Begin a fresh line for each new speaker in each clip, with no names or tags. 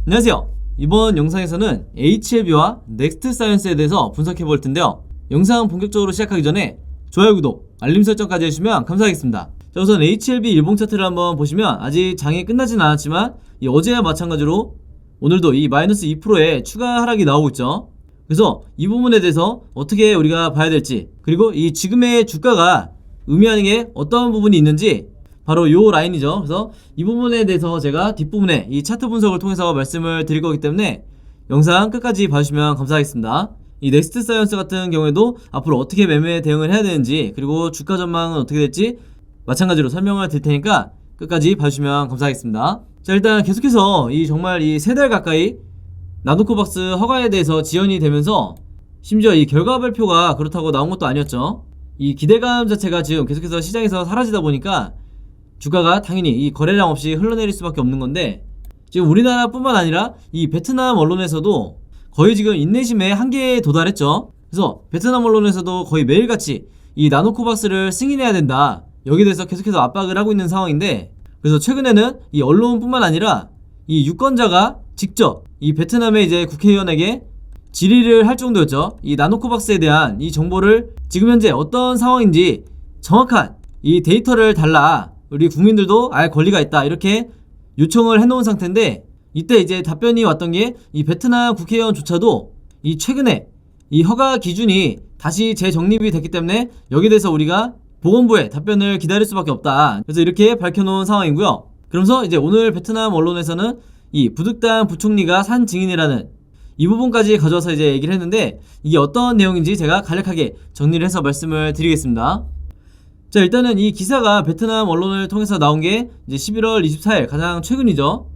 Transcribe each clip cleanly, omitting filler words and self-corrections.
안녕하세요. 이번 영상에서는 HLB와 넥스트 사이언스에 대해서 분석해 볼 텐데요. 영상 본격적으로 시작하기 전에 좋아요, 구독, 알림 설정까지 해주시면 감사하겠습니다. 자, 우선 HLB 일봉 차트를 한번 보시면 아직 장이 끝나진 않았지만 어제와 마찬가지로 오늘도 이 마이너스 2%의 추가 하락이 나오고 있죠. 그래서 이 부분에 대해서 어떻게 우리가 봐야 될지, 그리고 이 지금의 주가가 의미하는 게 어떤 부분이 있는지 바로 요 라인이죠. 그래서 이 부분에 대해서 제가 뒷부분에 이 차트 분석을 통해서 말씀을 드릴 거기 때문에 영상 끝까지 봐주시면 감사하겠습니다. 이 넥스트 사이언스 같은 경우에도 앞으로 어떻게 매매 대응을 해야 되는지, 그리고 주가 전망은 어떻게 될지 마찬가지로 설명을 드릴 테니까 끝까지 봐주시면 감사하겠습니다. 자, 일단 계속해서 정말 이 3달 가까이 나노코박스 허가에 대해서 지연이 되면서 심지어 이 결과 발표가 그렇다고 나온 것도 아니었죠. 이 기대감 자체가 지금 계속해서 시장에서 사라지다 보니까 주가가 당연히 이 거래량 없이 흘러내릴 수밖에 없는 건데, 지금 우리나라뿐만 아니라 이 베트남 언론에서도 거의 지금 인내심의 한계에 도달했죠. 그래서 베트남 언론에서도 거의 매일같이 이 나노코박스를 승인해야 된다, 여기에 대해서 계속해서 압박을 하고 있는 상황인데, 그래서 최근에는 이 언론뿐만 아니라 이 유권자가 직접 이 베트남의 이제 국회의원에게 질의를 할 정도였죠. 이 나노코박스에 대한 이 정보를 지금 현재 어떤 상황인지 정확한 이 데이터를 달라, 우리 국민들도 알 권리가 있다, 이렇게 요청을 해놓은 상태인데, 이때 이제 답변이 왔던 게 이 베트남 국회의원조차도 이 최근에 이 허가 기준이 다시 재정립이 됐기 때문에 여기에 대해서 우리가 보건부의 답변을 기다릴 수밖에 없다, 그래서 이렇게 밝혀놓은 상황이고요. 그러면서 이제 오늘 베트남 언론에서는 이 부득당 부총리가 산 증인이라는 이 부분까지 가져와서 이제 얘기를 했는데, 이게 어떤 내용인지 제가 간략하게 정리를 해서 말씀을 드리겠습니다. 자, 일단은 이 기사가 베트남 언론을 통해서 나온 게 이제 11월 24일 가장 최근이죠.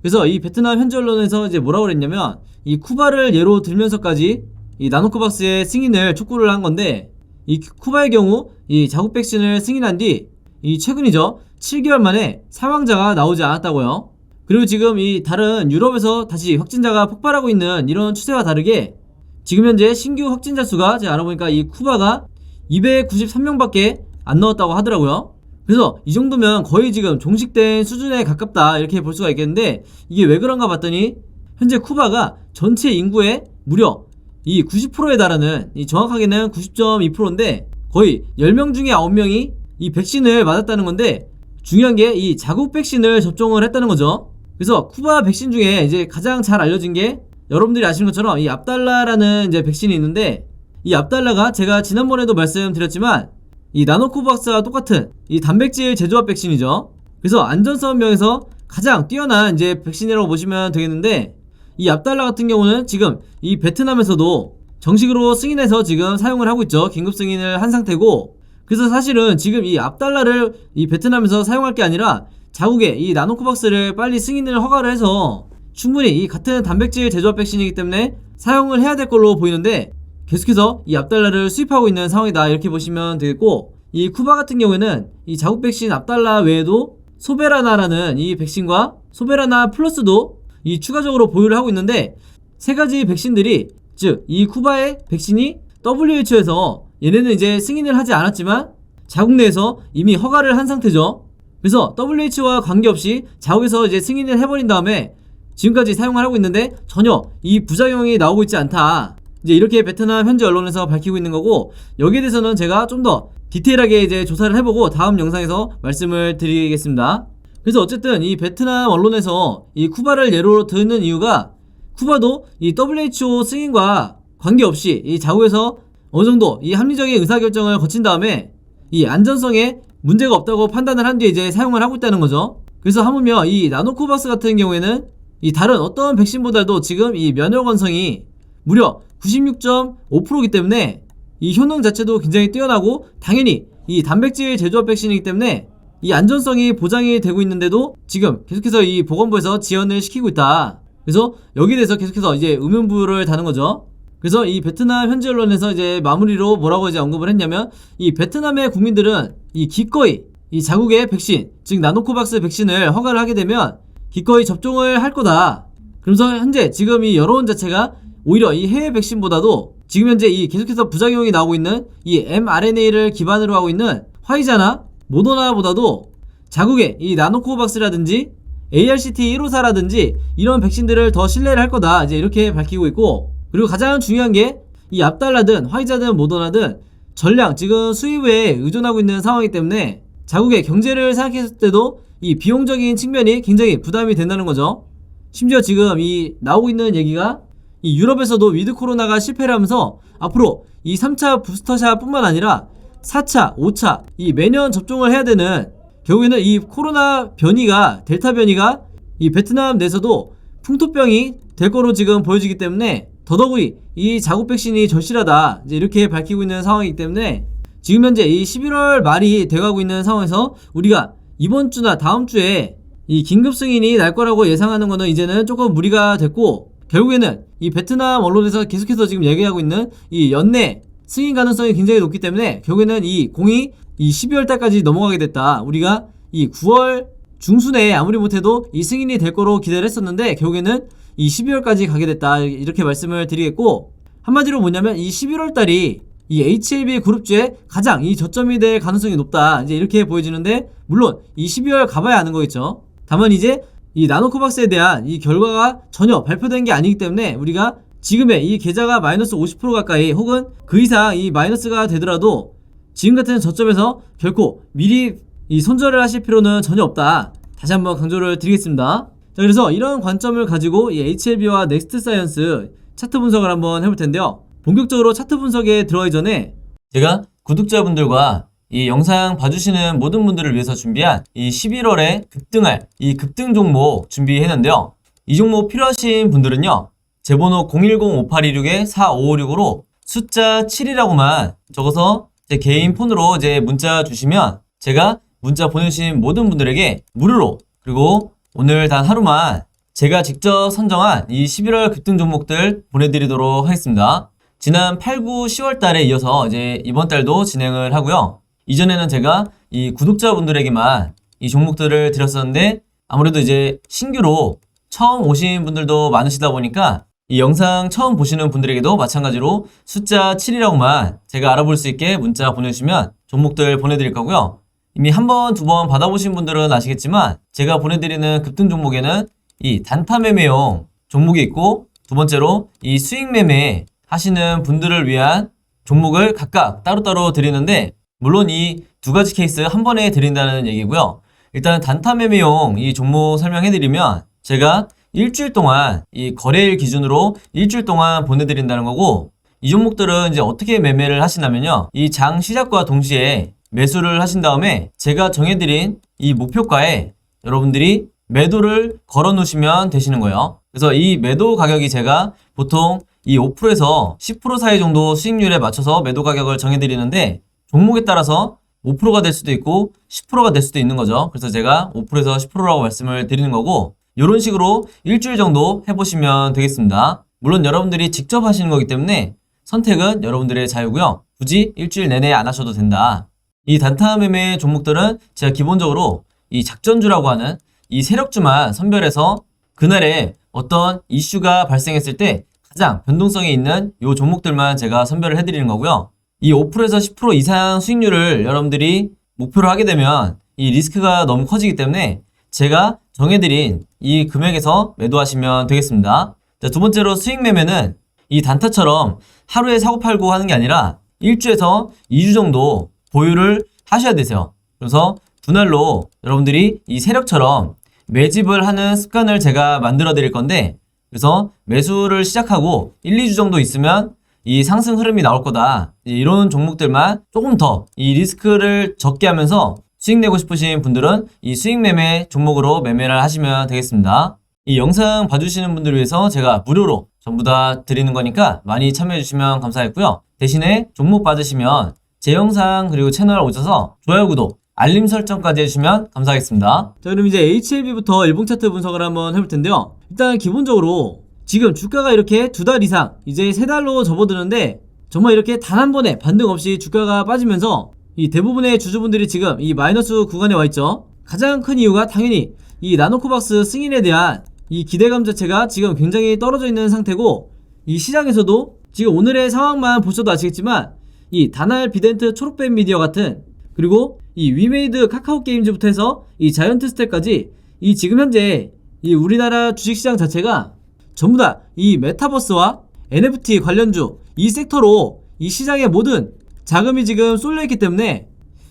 그래서 이 베트남 현지 언론에서 이제 뭐라고 그랬냐면, 이 쿠바를 예로 들면서까지 이 나노코박스의 승인을 촉구를 한 건데, 이 쿠바의 경우 이 자국 백신을 승인한 뒤 이 최근이죠, 7개월 만에 사망자가 나오지 않았다고요. 그리고 지금 이 다른 유럽에서 다시 확진자가 폭발하고 있는 이런 추세와 다르게 지금 현재 신규 확진자 수가 제가 알아보니까 이 쿠바가 293명밖에 안 넣었다고 하더라고요. 그래서 이 정도면 거의 지금 종식된 수준에 가깝다, 이렇게 볼 수가 있겠는데, 이게 왜 그런가 봤더니 현재 쿠바가 전체 인구의 무려 이 90%에 달하는, 이 정확하게는 90.2%인데 거의 10명 중에 9명이 이 백신을 맞았다는 건데, 중요한 게 이 자국 백신을 접종을 했다는 거죠. 그래서 쿠바 백신 중에 이제 가장 잘 알려진 게 여러분들이 아시는 것처럼 이 압달라라는 이제 백신이 있는데, 이 압달라가 제가 지난번에도 말씀드렸지만 이 나노코박스와 똑같은 이 단백질 제조합 백신이죠. 그래서 안전성 면에서 가장 뛰어난 이제 백신이라고 보시면 되겠는데, 이 압달라 같은 경우는 지금 이 베트남에서도 정식으로 승인해서 지금 사용을 하고 있죠. 긴급 승인을 한 상태고, 그래서 사실은 지금 이 압달라를 이 베트남에서 사용할 게 아니라 자국에 이 나노코박스를 빨리 승인을 허가를 해서 충분히 이 같은 단백질 제조합 백신이기 때문에 사용을 해야 될 걸로 보이는데, 계속해서 이 압달라를 수입하고 있는 상황이다, 이렇게 보시면 되겠고, 이 쿠바 같은 경우에는 이 자국 백신 압달라 외에도 소베라나라는 이 백신과 소베라나 플러스도 이 추가적으로 보유를 하고 있는데, 세 가지 백신들이, 즉 이 쿠바의 백신이 WHO에서 얘네는 이제 승인을 하지 않았지만 자국 내에서 이미 허가를 한 상태죠. 그래서 WHO와 관계없이 자국에서 이제 승인을 해버린 다음에 지금까지 사용을 하고 있는데 전혀 이 부작용이 나오고 있지 않다, 이제 이렇게 베트남 현지 언론에서 밝히고 있는 거고, 여기에 대해서는 제가 좀 더 디테일하게 이제 조사를 해보고 다음 영상에서 말씀을 드리겠습니다. 그래서 어쨌든 이 베트남 언론에서 이 쿠바를 예로 드는 이유가, 쿠바도 이 WHO 승인과 관계없이 이 자국에서 어느 정도 이 합리적인 의사결정을 거친 다음에 이 안전성에 문제가 없다고 판단을 한 뒤에 이제 사용을 하고 있다는 거죠. 그래서 하물며 이 나노코박스 같은 경우에는 이 다른 어떤 백신보다도 지금 이 면역 원성이 무려 96.5%이기 때문에 이 효능 자체도 굉장히 뛰어나고, 당연히 이 단백질 제조합 백신이기 때문에 이 안전성이 보장이 되고 있는데도 지금 계속해서 이 보건부에서 지연을 시키고 있다. 그래서 여기에 대해서 계속해서 이제 의문부를 다는 거죠. 그래서 이 베트남 현지 언론에서 이제 마무리로 뭐라고 이제 언급을 했냐면, 이 베트남의 국민들은 이 기꺼이 이 자국의 백신, 즉 나노코박스 백신을 허가를 하게 되면 기꺼이 접종을 할 거다. 그러면서 현재 지금 이 여론 자체가 오히려 이 해외 백신보다도 지금 현재 이 계속해서 부작용이 나오고 있는 이 mRNA를 기반으로 하고 있는 화이자나 모더나보다도 자국의 이 나노코박스라든지 ARCT154라든지 이런 백신들을 더 신뢰를 할 거다 이제 이렇게 밝히고 있고, 그리고 가장 중요한 게 이 압달라든 화이자든 모더나든 전량 지금 수입에 의존하고 있는 상황이기 때문에 자국의 경제를 생각했을 때도 이 비용적인 측면이 굉장히 부담이 된다는 거죠. 심지어 지금 이 나오고 있는 얘기가 이 유럽에서도 위드 코로나가 실패를 하면서 앞으로 이 3차 부스터샷 뿐만 아니라 4차, 5차 이 매년 접종을 해야 되는, 결국에는 이 코로나 변이가 델타 변이가 이 베트남 내에서도 풍토병이 될 거로 지금 보여지기 때문에 더더욱이 이 자국 백신이 절실하다 이제 이렇게 밝히고 있는 상황이기 때문에 지금 현재 이 11월 말이 돼가고 있는 상황에서 우리가 이번 주나 다음 주에 이 긴급 승인이 날 거라고 예상하는 거는 이제는 조금 무리가 됐고, 결국에는 이 베트남 언론에서 계속해서 지금 얘기하고 있는 이 연내 승인 가능성이 굉장히 높기 때문에 결국에는 이 공이 이 12월 달까지 넘어가게 됐다. 우리가 이 9월 중순에 아무리 못해도 이 승인이 될 거로 기대를 했었는데 결국에는 이 12월까지 가게 됐다 이렇게 말씀을 드리겠고, 한마디로 뭐냐면 이 11월 달이 이 HLB 그룹주에 가장 이 저점이 될 가능성이 높다 이제 이렇게 보여지는데, 물론 이 12월 가봐야 아는 거겠죠. 다만 이제 이 나노코박스에 대한 이 결과가 전혀 발표된 게 아니기 때문에 우리가 지금의 이 계좌가 마이너스 50% 가까이 혹은 그 이상 이 마이너스가 되더라도 지금 같은 저점에서 결코 미리 이 손절을 하실 필요는 전혀 없다, 다시 한번 강조를 드리겠습니다. 자, 그래서 이런 관점을 가지고 이 HLB와 넥스트사이언스 차트 분석을 한번 해볼 텐데요. 본격적으로 차트 분석에 들어가기 전에 제가 구독자분들과 이 영상 봐주시는 모든 분들을 위해서 준비한 이 11월에 급등할 이 급등 종목 준비했는데요. 이 종목 필요하신 분들은요, 제 번호 010-5826-4556으로 숫자 7이라고만 적어서 제 개인 폰으로 이제 문자 주시면 제가 문자 보내주신 모든 분들에게 무료로, 그리고 오늘 단 하루만 제가 직접 선정한 이 11월 급등 종목들 보내드리도록 하겠습니다. 지난 8, 9, 10월 달에 이어서 이제 이번 달도 진행을 하고요. 이전에는 제가 이 구독자분들에게만 이 종목들을 드렸었는데 아무래도 이제 신규로 처음 오신 분들도 많으시다 보니까 이 영상 처음 보시는 분들에게도 마찬가지로 숫자 7이라고만 제가 알아볼 수 있게 문자 보내주시면 종목들 보내드릴 거고요. 이미 한 번, 두 번 받아보신 분들은 아시겠지만 제가 보내드리는 급등 종목에는 이 단타 매매용 종목이 있고, 두 번째로 이 수익 매매 하시는 분들을 위한 종목을 각각 따로따로 드리는데, 물론 이 두 가지 케이스 한 번에 드린다는 얘기고요. 일단 단타 매매용 이 종목 설명해드리면 제가 일주일 동안 이 거래일 기준으로 일주일 동안 보내드린다는 거고, 이 종목들은 이제 어떻게 매매를 하시냐면요, 이 장 시작과 동시에 매수를 하신 다음에 제가 정해드린 이 목표가에 여러분들이 매도를 걸어 놓으시면 되시는 거예요. 그래서 이 매도 가격이 제가 보통 이 5%에서 10% 사이 정도 수익률에 맞춰서 매도 가격을 정해드리는데, 종목에 따라서 5%가 될 수도 있고 10%가 될 수도 있는 거죠. 그래서 제가 5%에서 10%라고 말씀을 드리는 거고, 이런 식으로 일주일 정도 해보시면 되겠습니다. 물론 여러분들이 직접 하시는 거기 때문에 선택은 여러분들의 자유고요. 굳이 일주일 내내 안 하셔도 된다. 이 단타 매매 종목들은 제가 기본적으로 이 작전주라고 하는 이 세력주만 선별해서 그날에 어떤 이슈가 발생했을 때 가장 변동성이 있는 이 종목들만 제가 선별을 해드리는 거고요. 이 5%에서 10% 이상 수익률을 여러분들이 목표로 하게 되면 이 리스크가 너무 커지기 때문에 제가 정해드린 이 금액에서 매도하시면 되겠습니다. 자, 두 번째로 수익 매매는 이 단타처럼 하루에 사고 팔고 하는 게 아니라 1주에서 2주 정도 보유를 하셔야 되세요. 그래서 분할로 여러분들이 이 세력처럼 매집을 하는 습관을 제가 만들어 드릴 건데, 그래서 매수를 시작하고 1, 2주 정도 있으면 이 상승 흐름이 나올 거다, 이런 종목들만 조금 더 이 리스크를 적게 하면서 수익 내고 싶으신 분들은 이 수익 매매 종목으로 매매를 하시면 되겠습니다. 이 영상 봐주시는 분들을 위해서 제가 무료로 전부 다 드리는 거니까 많이 참여해 주시면 감사하겠고요. 대신에 종목 받으시면 제 영상 그리고 채널 오셔서 좋아요, 구독, 알림 설정까지 해주시면 감사하겠습니다. 자, 그럼 이제 HLB부터 일봉 차트 분석을 한번 해볼 텐데요. 일단 기본적으로 지금 주가가 이렇게 2달 이상 이제 3달로 접어드는데 정말 이렇게 단 한 번에 반등 없이 주가가 빠지면서 이 대부분의 주주분들이 지금 이 마이너스 구간에 와 있죠. 가장 큰 이유가 당연히 이 나노코박스 승인에 대한 이 기대감 자체가 지금 굉장히 떨어져 있는 상태고, 이 시장에서도 지금 오늘의 상황만 보셔도 아시겠지만 이 다날 비덴트 초록뱀 미디어 같은, 그리고 이 위메이드 카카오 게임즈부터 해서 이 자이언트 스텝까지 이 지금 현재 이 우리나라 주식시장 자체가 전부 다 이 메타버스와 NFT 관련주 이 섹터로 이 시장의 모든 자금이 지금 쏠려있기 때문에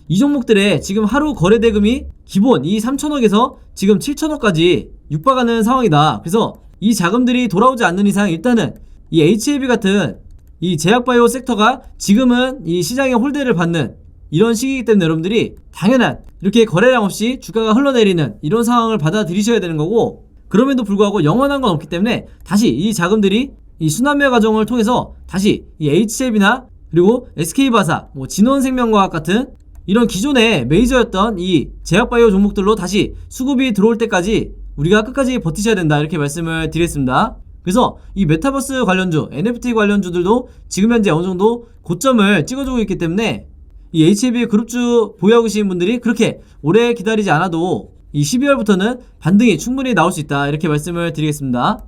이 종목들의 지금 하루 거래 대금이 기본 이 3천억에서 지금 7천억까지 육박하는 상황이다. 그래서 이 자금들이 돌아오지 않는 이상 일단은 이 HLB 같은 이 제약바이오 섹터가 지금은 이 시장의 홀대를 받는 이런 시기이기 때문에 여러분들이 당연한 이렇게 거래량 없이 주가가 흘러내리는 이런 상황을 받아들이셔야 되는 거고, 그럼에도 불구하고 영원한 건 없기 때문에 다시 이 자금들이 이 순환매 과정을 통해서 다시 이 HLB나 그리고 SK바사, 뭐 진원생명과학 같은 이런 기존의 메이저였던 이 제약바이오 종목들로 다시 수급이 들어올 때까지 우리가 끝까지 버티셔야 된다, 이렇게 말씀을 드리겠습니다. 그래서 이 메타버스 관련주, NFT 관련주들도 지금 현재 어느 정도 고점을 찍어주고 있기 때문에 이 HLB 그룹주 보유하고 계신 분들이 그렇게 오래 기다리지 않아도 이 12월부터는 반등이 충분히 나올 수 있다, 이렇게 말씀을 드리겠습니다. 자,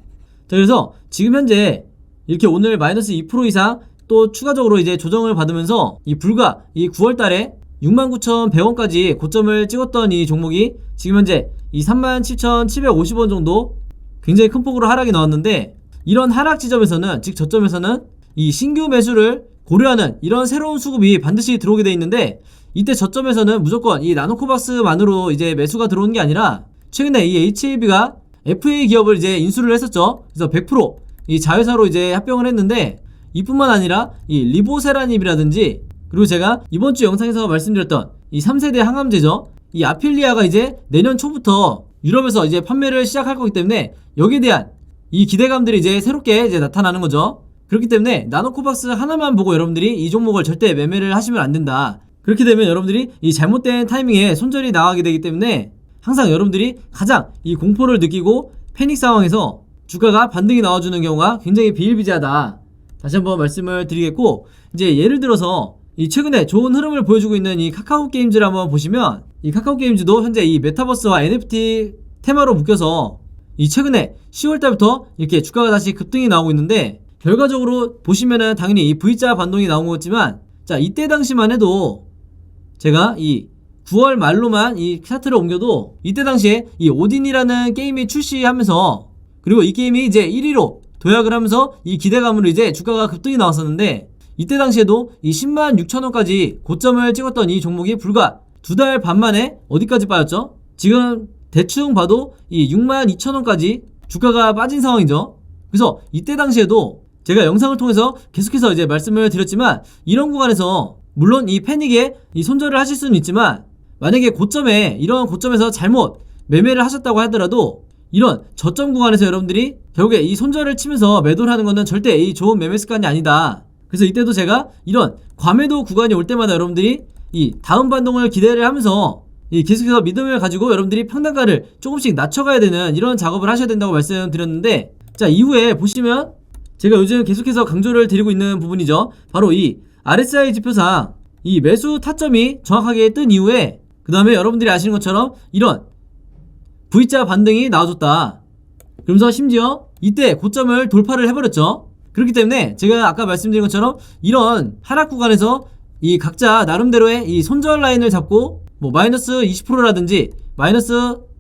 그래서 지금 현재 이렇게 오늘 마이너스 2% 이상 또 추가적으로 이제 조정을 받으면서 이 불과 이 9월 달에 69,100원까지 고점을 찍었던 이 종목이 지금 현재 이 37,750원 정도 굉장히 큰 폭으로 하락이 나왔는데, 이런 하락 지점에서는, 즉 저점에서는 이 신규 매수를 고려하는 이런 새로운 수급이 반드시 들어오게 돼 있는데, 이때 저점에서는 무조건 이 나노코박스만으로 이제 매수가 들어오는 게 아니라 최근에 이 HLB가 FA 기업을 이제 인수를 했었죠. 그래서 100% 이 자회사로 이제 합병을 했는데, 이뿐만 아니라 이 리보세라닙이라든지, 그리고 제가 이번 주 영상에서 말씀드렸던 이 3세대 항암제죠, 이 아필리아가 이제 내년 초부터 유럽에서 이제 판매를 시작할 거기 때문에 여기에 대한 이 기대감들이 이제 새롭게 이제 나타나는 거죠. 그렇기 때문에 나노코박스 하나만 보고 여러분들이 이 종목을 절대 매매를 하시면 안 된다. 그렇게 되면 여러분들이 이 잘못된 타이밍에 손절이 나가게 되기 때문에 항상 여러분들이 가장 이 공포를 느끼고 패닉 상황에서 주가가 반등이 나와주는 경우가 굉장히 비일비재하다, 다시 한번 말씀을 드리겠고, 이제 예를 들어서 이 최근에 좋은 흐름을 보여주고 있는 이 카카오게임즈를 한번 보시면, 이 카카오게임즈도 현재 이 메타버스와 NFT 테마로 묶여서 이 최근에 10월달부터 이렇게 주가가 다시 급등이 나오고 있는데, 결과적으로 보시면은 당연히 이 V자 반동이 나온 거지만, 자, 이때 당시만 해도 제가 이 9월 말로만 이 차트를 옮겨도 이때 당시에 이 오딘이라는 게임이 출시하면서, 그리고 이 게임이 이제 1위로 도약을 하면서 이 기대감으로 이제 주가가 급등이 나왔었는데, 이때 당시에도 이 106,000원까지 고점을 찍었던 이 종목이 불과 2달 반 만에 어디까지 빠졌죠? 지금 대충 봐도 이 62,000원까지 주가가 빠진 상황이죠. 그래서 이때 당시에도 제가 영상을 통해서 계속해서 이제 말씀을 드렸지만, 이런 구간에서 물론 이 패닉에 이 손절을 하실 수는 있지만, 만약에 고점에, 이런 고점에서 잘못 매매를 하셨다고 하더라도 이런 저점 구간에서 여러분들이 결국에 이 손절을 치면서 매도를 하는 거는 절대 이 좋은 매매 습관이 아니다. 그래서 이때도 제가 이런 과매도 구간이 올 때마다 여러분들이 이 다음 반동을 기대를 하면서 이 계속해서 믿음을 가지고 여러분들이 평단가를 조금씩 낮춰가야 되는 이런 작업을 하셔야 된다고 말씀드렸는데, 자, 이후에 보시면 제가 요즘 계속해서 강조를 드리고 있는 부분이죠. 바로 이 RSI 지표상 이 매수 타점이 정확하게 뜬 이후에 그 다음에 여러분들이 아시는 것처럼 이런 V자 반등이 나와줬다. 그러면서 심지어 이때 고점을 돌파를 해버렸죠. 그렇기 때문에 제가 아까 말씀드린 것처럼 이런 하락 구간에서 이 각자 나름대로의 이 손절 라인을 잡고 뭐 마이너스 20%라든지 마이너스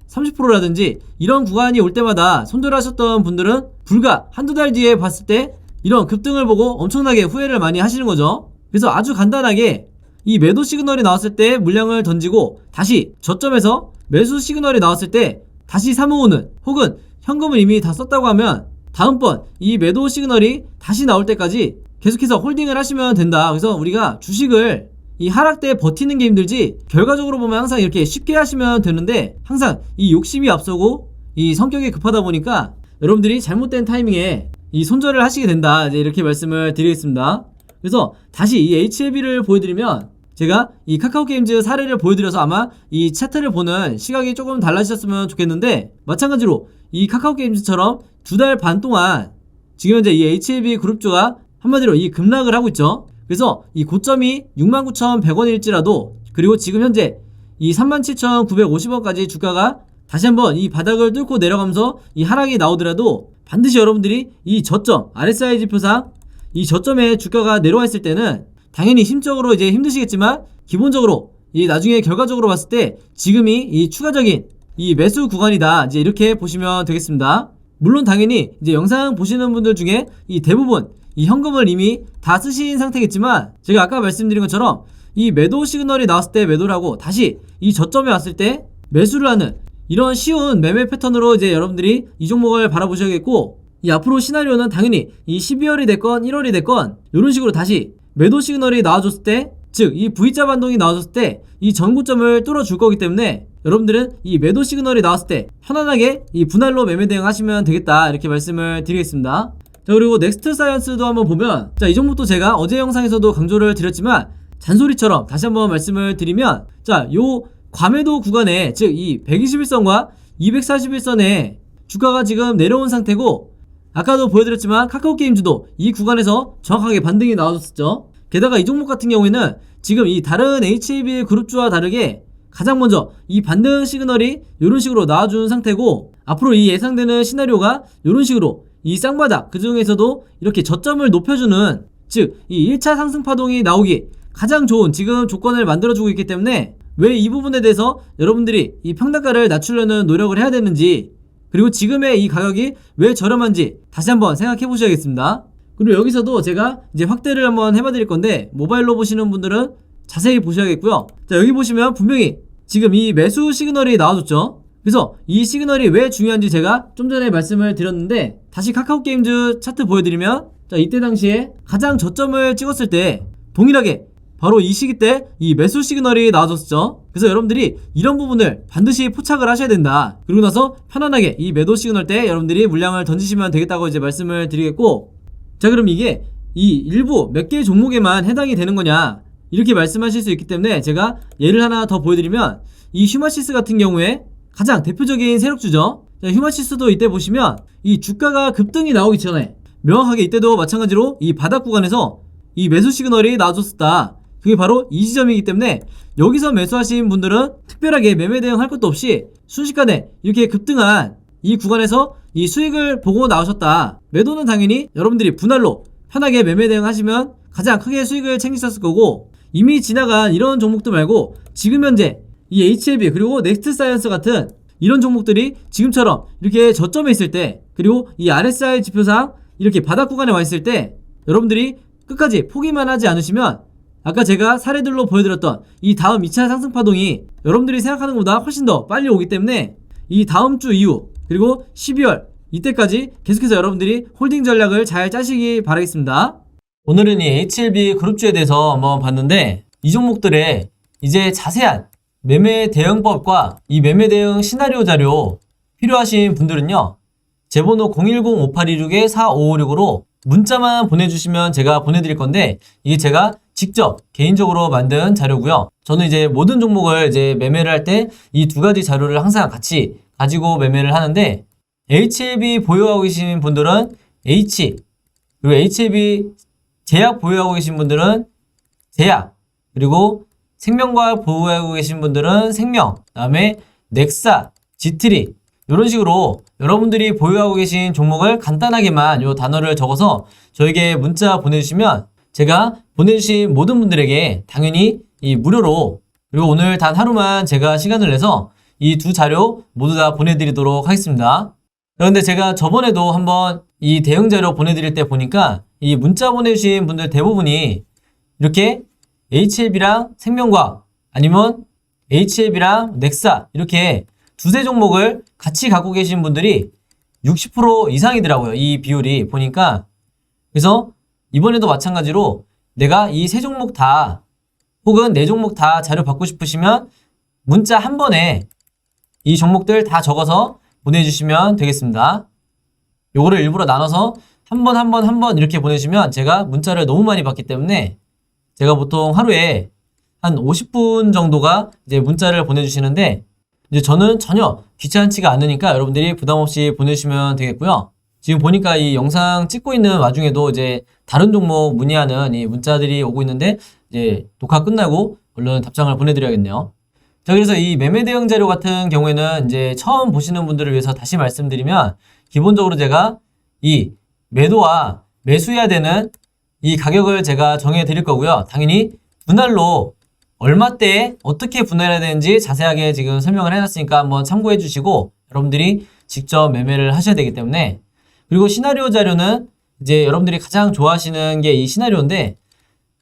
30%라든지 이런 구간이 올 때마다 손절하셨던 분들은 불과 한두 달 뒤에 봤을 때 이런 급등을 보고 엄청나게 후회를 많이 하시는 거죠. 그래서 아주 간단하게 이 매도 시그널이 나왔을 때 물량을 던지고 다시 저점에서 매수 시그널이 나왔을 때 다시 사모으는, 혹은 현금을 이미 다 썼다고 하면 다음번 이 매도 시그널이 다시 나올 때까지 계속해서 홀딩을 하시면 된다. 그래서 우리가 주식을 이 하락 때 버티는 게 힘들지 결과적으로 보면 항상 이렇게 쉽게 하시면 되는데, 항상 이 욕심이 앞서고 이 성격이 급하다 보니까 여러분들이 잘못된 타이밍에 이 손절을 하시게 된다, 이제 이렇게 말씀을 드리겠습니다. 그래서 다시 이 HLB를 보여드리면, 제가 이 카카오게임즈 사례를 보여드려서 아마 이 차트를 보는 시각이 조금 달라지셨으면 좋겠는데, 마찬가지로 이 카카오게임즈처럼 2달 반 동안 지금 현재 이 HLB 그룹주가 한마디로 이 급락을 하고 있죠. 그래서 이 고점이 69,100원일지라도, 그리고 지금 현재 이 37,950원까지 주가가 다시 한번 이 바닥을 뚫고 내려가면서 이 하락이 나오더라도 반드시 여러분들이 이 저점, RSI 지표상 이 저점에 주가가 내려와 있을 때는 당연히 심적으로 이제 힘드시겠지만, 기본적으로 이 나중에 결과적으로 봤을 때 지금이 이 추가적인 이 매수 구간이다. 이제 이렇게 보시면 되겠습니다. 물론 당연히 이제 영상 보시는 분들 중에 이 대부분 이 현금을 이미 다 쓰신 상태겠지만, 제가 아까 말씀드린 것처럼 이 매도 시그널이 나왔을 때 매도를 하고 다시 이 저점에 왔을 때 매수를 하는 이런 쉬운 매매 패턴으로 이제 여러분들이 이 종목을 바라보셔야겠고, 이 앞으로 시나리오는 당연히 이 12월이 됐건 1월이 됐건 이런 식으로 다시 매도 시그널이 나와줬을 때, 즉 이 V자 반동이 나와줬을 때 이 전고점을 뚫어줄 거기 때문에 여러분들은 이 매도 시그널이 나왔을 때 편안하게 이 분할로 매매 대응하시면 되겠다, 이렇게 말씀을 드리겠습니다. 자, 그리고 넥스트 사이언스도 한번 보면, 자, 이 종목도 제가 어제 영상에서도 강조를 드렸지만 잔소리처럼 다시 한번 말씀을 드리면, 자, 요 과매도 구간에, 즉 이 121선과 241선에 주가가 지금 내려온 상태고, 아까도 보여드렸지만 카카오게임즈도 이 구간에서 정확하게 반등이 나와줬었죠. 게다가 이 종목 같은 경우에는 지금 이 다른 HAB 그룹주와 다르게 가장 먼저 이 반등 시그널이 이런 식으로 나와준 상태고, 앞으로 이 예상되는 시나리오가 이런 식으로 이 쌍바닥, 그 중에서도 이렇게 저점을 높여주는, 즉 이 1차 상승 파동이 나오기 가장 좋은 지금 조건을 만들어주고 있기 때문에 왜 이 부분에 대해서 여러분들이 이 평단가를 낮추려는 노력을 해야 되는지, 그리고 지금의 이 가격이 왜 저렴한지 다시 한번 생각해 보셔야겠습니다. 그리고 여기서도 제가 이제 확대를 한번 해봐 드릴 건데, 모바일로 보시는 분들은 자세히 보셔야겠고요. 자, 여기 보시면 분명히 지금 이 매수 시그널이 나와줬죠. 그래서 이 시그널이 왜 중요한지 제가 좀 전에 말씀을 드렸는데, 다시 카카오게임즈 차트 보여드리면, 자, 이때 당시에 가장 저점을 찍었을 때 동일하게 바로 이 시기 때 이 매수 시그널이 나와줬죠. 그래서 여러분들이 이런 부분을 반드시 포착을 하셔야 된다. 그리고 나서 편안하게 이 매도 시그널 때 여러분들이 물량을 던지시면 되겠다고 이제 말씀을 드리겠고, 자, 그럼 이게 이 일부 몇 개의 종목에만 해당이 되는 거냐, 이렇게 말씀하실 수 있기 때문에 제가 예를 하나 더 보여드리면, 이 휴마시스 같은 경우에 가장 대표적인 세력주죠. 자, 휴마시스도 이때 보시면 이 주가가 급등이 나오기 전에 명확하게 이때도 마찬가지로 이 바닥 구간에서 이 매수 시그널이 나와줬었다. 그게 바로 이 지점이기 때문에 여기서 매수하신 분들은 특별하게 매매 대응할 것도 없이 순식간에 이렇게 급등한 이 구간에서 이 수익을 보고 나오셨다. 매도는 당연히 여러분들이 분할로 편하게 매매 대응하시면 가장 크게 수익을 챙기셨을 거고, 이미 지나간 이런 종목들 말고 지금 현재 이 HLB 그리고 넥스트 사이언스 같은 이런 종목들이 지금처럼 이렇게 저점에 있을 때, 그리고 이 RSI 지표상 이렇게 바닥 구간에 와 있을 때 여러분들이 끝까지 포기만 하지 않으시면, 아까 제가 사례들로 보여드렸던 이 다음 2차 상승 파동이 여러분들이 생각하는 것보다 훨씬 더 빨리 오기 때문에 이 다음 주 이후 그리고 12월 이때까지 계속해서 여러분들이 홀딩 전략을 잘 짜시기 바라겠습니다. 오늘은 이 HLB 그룹주에 대해서 한번 봤는데, 이 종목들의 이제 자세한 매매 대응법과 이 매매 대응 시나리오 자료 필요하신 분들은요, 제 번호 010-5826-4556으로 문자만 보내주시면 제가 보내드릴 건데, 이게 제가 직접 개인적으로 만든 자료고요. 저는 이제 모든 종목을 이제 매매를 할 때 이 두 가지 자료를 항상 같이 가지고 매매를 하는데, HLB 보유하고 계신 분들은 H, 그리고 HLB 제약 보유하고 계신 분들은 제약, 그리고 생명과학 보유하고 계신 분들은 생명, 그 다음에 넥사, 지트리, 이런 식으로 여러분들이 보유하고 계신 종목을 간단하게만 이 단어를 적어서 저에게 문자 보내주시면 제가 보내주신 모든 분들에게 당연히 이 무료로, 그리고 오늘 단 하루만 제가 시간을 내서 이 두 자료 모두 다 보내드리도록 하겠습니다. 그런데 제가 저번에도 한번 이 대응 자료 보내드릴 때 보니까 이 문자 보내주신 분들 대부분이 이렇게 HLB랑 생명과학 아니면 HLB랑 넥사 이렇게 두세 종목을 같이 갖고 계신 분들이 60% 이상이더라고요. 이 비율이 보니까. 그래서 이번에도 마찬가지로 내가 이 세 종목 다 혹은 네 종목 다 자료 받고 싶으시면 문자 한 번에 이 종목들 다 적어서 보내주시면 되겠습니다. 요거를 일부러 나눠서 한 번 이렇게 보내주시면 제가 문자를 너무 많이 받기 때문에 제가 보통 하루에 한 50분 정도가 이제 문자를 보내주시는데, 이제 저는 전혀 귀찮지가 않으니까 여러분들이 부담 없이 보내주시면 되겠고요. 지금 보니까 이 영상 찍고 있는 와중에도 이제 다른 종목 문의하는 이 문자들이 오고 있는데, 이제 녹화 끝나고 얼른 답장을 보내드려야겠네요. 자, 그래서 이 매매 대응 자료 같은 경우에는 이제 처음 보시는 분들을 위해서 다시 말씀드리면, 기본적으로 제가 이 매도와 매수해야 되는 이 가격을 제가 정해 드릴 거고요. 당연히 분할로 얼마대에 어떻게 분할해야 되는지 자세하게 지금 설명을 해놨으니까 한번 참고해 주시고 여러분들이 직접 매매를 하셔야 되기 때문에. 그리고 시나리오 자료는 이제 여러분들이 가장 좋아하시는 게 이 시나리오인데,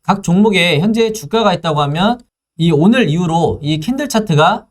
각 종목에 현재 주가가 있다고 하면 이 오늘 이후로 이 캔들 차트가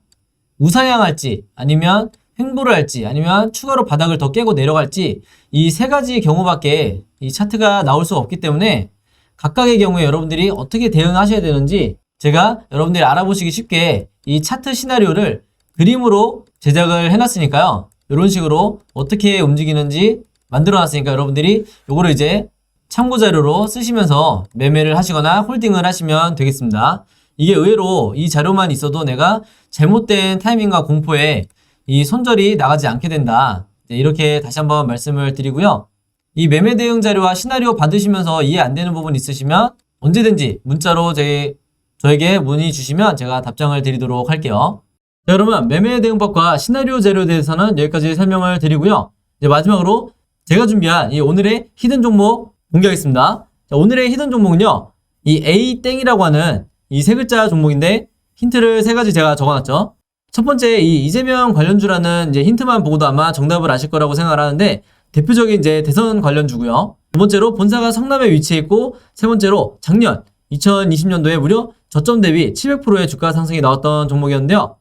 우상향할지 아니면 횡보를 할지 아니면 추가로 바닥을 더 깨고 내려갈지 이 세 가지 경우밖에 이 차트가 나올 수가 없기 때문에 각각의 경우에 여러분들이 어떻게 대응하셔야 되는지 제가 여러분들이 알아보시기 쉽게 이 차트 시나리오를 그림으로 제작을 해놨으니까요. 이런 식으로 어떻게 움직이는지 만들어놨으니까 여러분들이 요거를 이제 참고자료로 쓰시면서 매매를 하시거나 홀딩을 하시면 되겠습니다. 이게 의외로 이 자료만 있어도 내가 잘못된 타이밍과 공포에 이 손절이 나가지 않게 된다. 이렇게 다시 한번 말씀을 드리고요. 이 매매 대응 자료와 시나리오 받으시면서 이해 안 되는 부분 있으시면 언제든지 문자로 저에게 문의 주시면 제가 답장을 드리도록 할게요. 자, 그러면 매매 대응법과 시나리오 자료에 대해서는 여기까지 설명을 드리고요. 이제 마지막으로 제가 준비한 이 오늘의 히든 종목 공개하겠습니다. 자, 오늘의 히든 종목은요, 이 A땡이라고 하는 이 세 글자 종목인데 힌트를 세 가지 제가 적어놨죠. 첫 번째, 이 이재명 관련주라는 이제 힌트만 보고도 아마 정답을 아실 거라고 생각을 하는데 대표적인 이제 대선 관련주고요. 두 번째로 본사가 성남에 위치해 있고, 세 번째로 작년 2020년도에 무려 저점 대비 700%의 주가 상승이 나왔던 종목이었는데요.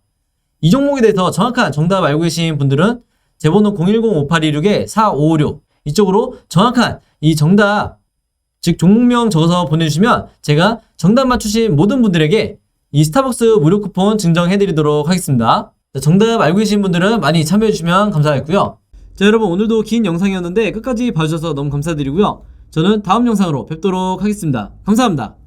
이 종목에 대해서 정확한 정답 알고 계신 분들은 제 번호 010-5826-4556 이쪽으로 정확한 이 정답, 즉 종목명 적어서 보내주시면 제가 정답 맞추신 모든 분들에게 이 스타벅스 무료 쿠폰 증정해드리도록 하겠습니다. 자, 정답 알고 계신 분들은 많이 참여해주시면 감사하겠고요. 자, 여러분 오늘도 긴 영상이었는데 끝까지 봐주셔서 너무 감사드리고요. 저는 다음 영상으로 뵙도록 하겠습니다. 감사합니다.